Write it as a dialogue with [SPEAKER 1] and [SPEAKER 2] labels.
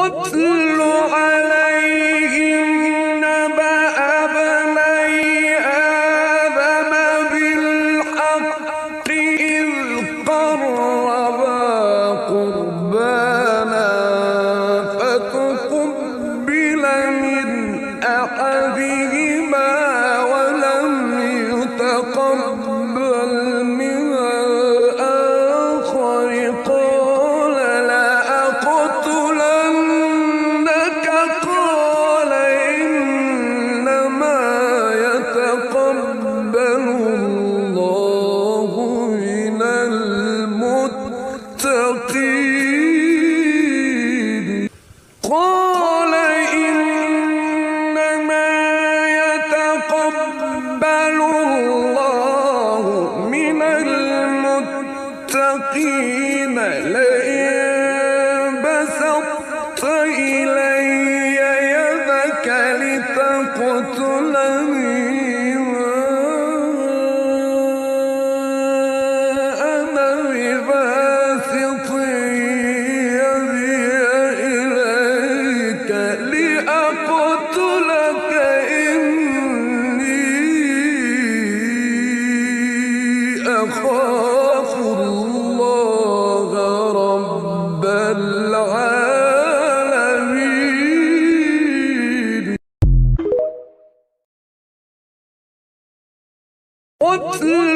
[SPEAKER 1] واتل عليهم نبأ ابني آدم بالحق إذ قربا قربانا فتقبل من أحدهما ولم يتقبل من الآخر قال لأقتلنك قال إنما يتقبل الله من المتقين قال إنما يتقبل الله من المتقين لئن بسطت إلي يدك لتقتلني ما أنا بباسط يدي إليك لأقتلك إني أخاف الله رب العالمين.